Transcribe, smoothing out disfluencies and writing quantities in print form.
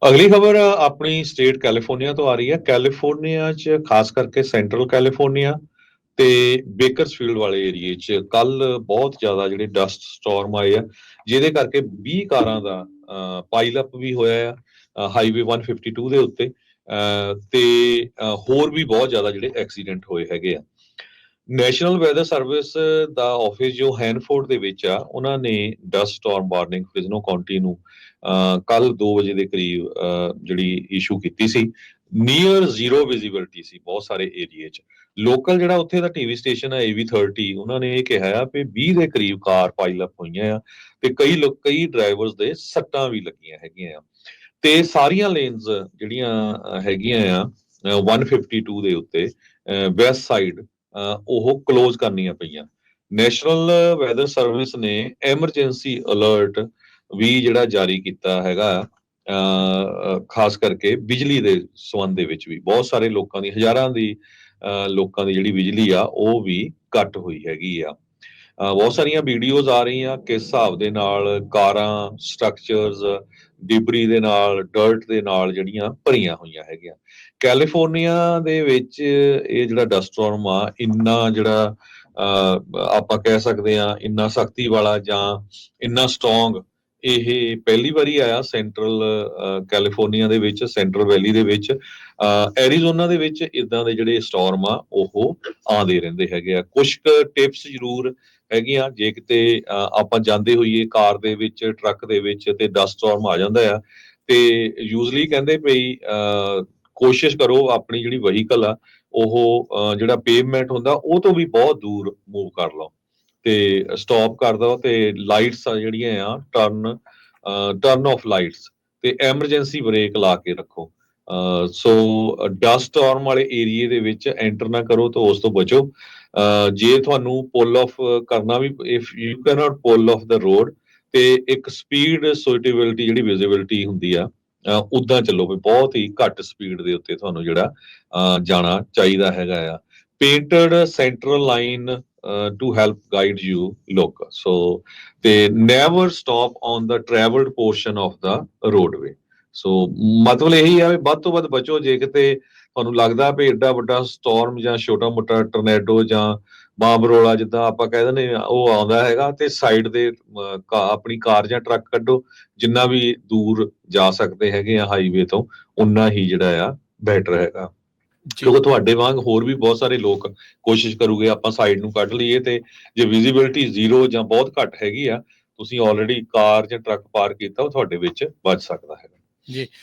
ਅਗਲੀ ਖਬਰ ਆਪਣੀ ਸਟੇਟ ਕੈਲੀਫੋਰਨੀਆ ਤੋਂ ਆ ਰਹੀ ਹੈ। ਕੈਲੀਫੋਰਨੀਆ 'ਚ ਖਾਸ ਕਰਕੇ ਸੈਂਟਰਲ ਕੈਲੀਫੋਰਨੀਆ ਤੇ ਬੇਕਰਸਫੀਲਡ ਵਾਲੇ ਏਰੀਏ 'ਚ ਕੱਲ ਬਹੁਤ ਜ਼ਿਆਦਾ ਜਿਹੜੇ ਡਸਟ ਸਟਾਰਮ ਆਏ ਆ, ਜਿਹਦੇ ਕਰਕੇ 20 ਕਾਰਾਂ ਦਾ ਪਾਈਲ ਅਪ ਵੀ ਹੋਇਆ ਆ ਹਾਈਵੇ 152 ਦੇ ਉੱਤੇ। ਤੇ ਹੋਰ ਵੀ ਬਹੁਤ ਜ਼ਿਆਦਾ ਜਿਹੜੇ ਐਕਸੀਡੈਂਟ ਹੋਏ ਹੈਗੇ ਆ। ਨੈਸ਼ਨਲ ਵੈਦਰ ਸਰਵਿਸ ਦਾ ਆਫਿਸ ਜੋ ਹੈਨਫੋਰਡ ਦੇ ਵਿੱਚ ਆ, ਉਹਨਾਂ ਨੇ ਡਸਟ ਸਟਾਰਮ ਵਾਰਨਿੰਗ ਫਿਜ਼ਨੋ ਕਾਉਂਟੀ ਨੂੰ ਕੱਲ 2 ਵਜੇ ਦੇ ਕਰੀਬ ਜਿਹੜੀ ਇਸ਼ੂ ਕੀਤੀ ਸੀ। ਨੀਅਰ ਜ਼ੀਰੋ ਵਿਜ਼ਿਬਿਲਟੀ ਸੀ ਬਹੁਤ ਸਾਰੇ ਏਰੀਏ 'ਚ। ਲੋਕਲ ਜਿਹੜਾ ਉੱਥੇ ਦਾ ਟੀਵੀ ਸਟੇਸ਼ਨ ਹੈ AV30, ਉਹਨਾਂ ਨੇ ਇਹ ਕਿਹਾ ਆ ਵੀ 20 ਦੇ ਕਰੀਬ ਕਾਰ ਪਾਈਲ ਅਪ ਹੋਈਆਂ ਆ ਤੇ ਕਈ ਡਰਾਈਵਰਸ ਦੇ ਸੱਟਾਂ ਵੀ ਲੱਗੀਆਂ ਹੈਗੀਆਂ ਆ। ਤੇ ਸਾਰੀਆਂ ਲੇਨਸ ਜਿਹੜੀਆਂ ਹੈਗੀਆਂ ਆ 152 ਦੇ ਉੱਤੇ ਵੈਸਟ ਸਾਈਡ ਉਹ ਕਲੋਜ਼ ਕਰਨੀਆਂ ਪਈਆਂ। ਨੈਸ਼ਨਲ ਵੈਦਰ ਸਰਵਿਸ ਨੇ ਐਮਰਜੈਂਸੀ ਅਲਰਟ ਵੀ ਜਿਹੜਾ ਜਾਰੀ ਕੀਤਾ ਹੈਗਾ। ਖਾਸ ਕਰਕੇ ਬਿਜਲੀ ਦੇ ਸੰਬੰਧ ਦੇ ਵਿੱਚ ਵੀ ਬਹੁਤ ਸਾਰੇ ਲੋਕਾਂ ਦੀ, ਹਜ਼ਾਰਾਂ ਦੀ ਲੋਕਾਂ ਦੀ ਜਿਹੜੀ ਬਿਜਲੀ ਆ ਉਹ ਵੀ ਕੱਟ ਹੋਈ ਹੈਗੀ ਆ। ਬਹੁਤ ਸਾਰੀਆਂ ਵੀਡੀਓਜ਼ ਆ ਰਹੀਆਂ ਕਿਸ ਹਿਸਾਬ ਦੇ ਨਾਲ ਕਾਰਾਂ, ਸਟਰਕਚਰਸ ਡਿਬਰੀ ਦੇ ਨਾਲ, ਡਰਟ ਦੇ ਨਾਲ ਜਿਹੜੀਆਂ ਭਰੀਆਂ ਹੋਈਆਂ ਹੈਗੀਆਂ। ਕੈਲੀਫੋਰਨੀਆ ਦੇ ਵਿੱਚ ਇਹ ਜਿਹੜਾ ਡਸਟ ਸਟਾਰਮ ਆ, ਇੰਨਾ ਜਿਹੜਾ ਆਪਾਂ ਕਹਿ ਸਕਦੇ ਆ ਇੰਨਾ ਸਖਤੀ ਵਾਲਾ ਜਾਂ ਇੰਨਾ ਸਟਰੋਂਗ, ਇਹ ਪਹਿਲੀ ਵਾਰੀ ਆਇਆ ਸੈਂਟਰਲ ਕੈਲੀਫੋਰਨੀਆ ਦੇ ਵਿੱਚ, ਸੈਂਟਰਲ ਵੈਲੀ ਦੇ ਵਿੱਚ। ਐਰੀਜ਼ੋਨਾ ਦੇ ਵਿੱਚ ਇਦਾਂ ਦੇ ਜਿਹੜੇ ਸਟਾਰਮ ਆ ਉਹ ਆਉਂਦੇ ਰਹਿੰਦੇ ਹੈਗੇ ਆ। ਕੁਝ ਟਿਪਸ ਜ਼ਰੂਰ ਹੈਗੀਆਂ, ਜੇ ਕਿਤੇ ਆਪਾਂ ਜਾਂਦੇ ਹੋਈਏ ਕਾਰ ਦੇ ਵਿੱਚ, ਟਰੱਕ ਦੇ ਵਿੱਚ ਤੇ ਡਸਟ ਸਟਾਰਮ ਆ ਜਾਂਦਾ ਆ, ਤੇ ਯੂਜ਼ਲੀ ਕਹਿੰਦੇ ਭਈ ਕੋਸ਼ਿਸ਼ ਕਰੋ ਆਪਣੀ ਜਿਹੜੀ ਵਹੀਕਲ ਆ ਉਹ ਜਿਹੜਾ ਪੇਵਮੈਂਟ ਹੁੰਦਾ ਉਹ ਤੋਂ ਵੀ ਬਹੁਤ ਦੂਰ ਮੂਵ ਕਰ ਲਓ ਤੇ ਸਟਾਪ ਕਰ ਦਿਓ, ਤੇ ਲਾਈਟਸ ਆ ਜਿਹੜੀਆਂ ਆ ਟਰਨ ਆਫ ਲਾਈਟਸ ਤੇ ਐਮਰਜੈਂਸੀ ਬ੍ਰੇਕ ਲਾ ਕੇ ਰੱਖੋ। ਸੋ ਡਸਟ ਸਟਾਰਮ ਵਾਲੇ ਏਰੀਏ ਦੇ ਵਿੱਚ ਐਂਟਰ ਨਾ ਕਰੋ ਤਾਂ ਉਸ ਤੋਂ ਬਚੋ। ਜੇ ਤੁਹਾਨੂੰ ਪੁੱਲ ਆਫ ਕਰਨਾ ਵੀ, if you can not pull off the road, ਤੇ ਇੱਕ ਸਪੀਡ ਸੁਇਟੇਬਿਲਿਟੀ ਜਿਹੜੀ ਵਿਜ਼ਿਬਿਲਿਟੀ ਹੁੰਦੀ ਆ ਉਦਾਂ ਚੱਲੋ ਵੀ ਬਹੁਤ ਹੀ ਘੱਟ ਸਪੀਡ ਦੇ ਉੱਤੇ ਤੁਹਾਨੂੰ ਜਿਹੜਾ ਜਾਣਾ ਚਾਹੀਦਾ ਹੈਗਾ ਆ। Painted central line to help guide you look. So ਤੇ never stop on the travelled portion of the roadway. So ਮਤਲਬ ਇਹੀ ਆ ਵੀ ਵੱਧ ਤੋਂ ਵੱਧ ਬਚੋ। ਜੇ ਕਿਤੇ ਤੁਹਾਨੂੰ ਲੱਗਦਾ ਵੀ ਏਡਾ ਵੱਡਾ ਸਟਾਰਮ ਜਾਂ ਛੋਟਾ ਮੋਟਾ ਟਰਨੈਡੋ ਜਾਂ ਬਾਂਬਰੋਲਾ ਜਿੱਦਾਂ ਆਪਾਂ ਕਹਿ ਦਿੰਦੇ ਆ ਉਹ ਆਉਂਦਾ ਹੈਗਾ, ਤੇ ਸਾਈਡ ਦੇ ਆਪਣੀ ਕਾਰ ਜਾਂ ਟਰੱਕ ਕੱਢੋ, ਜਿੰਨਾ ਵੀ ਦੂਰ ਜਾ ਸਕਦੇ ਹੈਗੇ ਆ ਹਾਈਵੇ ਤੋਂ ਉਨਾ ਹੀ ਜਿਹੜਾ ਆ ਬੈਟਰ ਹੈਗਾ। ਕਿਉਂਕਿ ਤੁਹਾਡੇ ਵਾਂਗ ਹੋਰ ਵੀ ਬਹੁਤ ਸਾਰੇ ਲੋਕ ਕੋਸ਼ਿਸ਼ ਕਰੂਗੇ ਆਪਾਂ ਸਾਈਡ ਨੂੰ ਕੱਢ ਲਈਏ, ਤੇ ਜੇ ਵਿਜ਼ਿਬਿਲਿਟੀ ਜ਼ੀਰੋ ਜਾਂ ਬਹੁਤ ਘੱਟ ਹੈਗੀ ਆ, ਤੁਸੀਂ ਆਲਰੇਡੀ ਕਾਰ ਜਾਂ ਟਰੱਕ ਪਾਰਕ ਕੀਤਾ ਉਹ ਤੁਹਾਡੇ ਵਿੱਚ ਵੱਜ ਸਕਦਾ ਹੈਗਾ। ਜੀ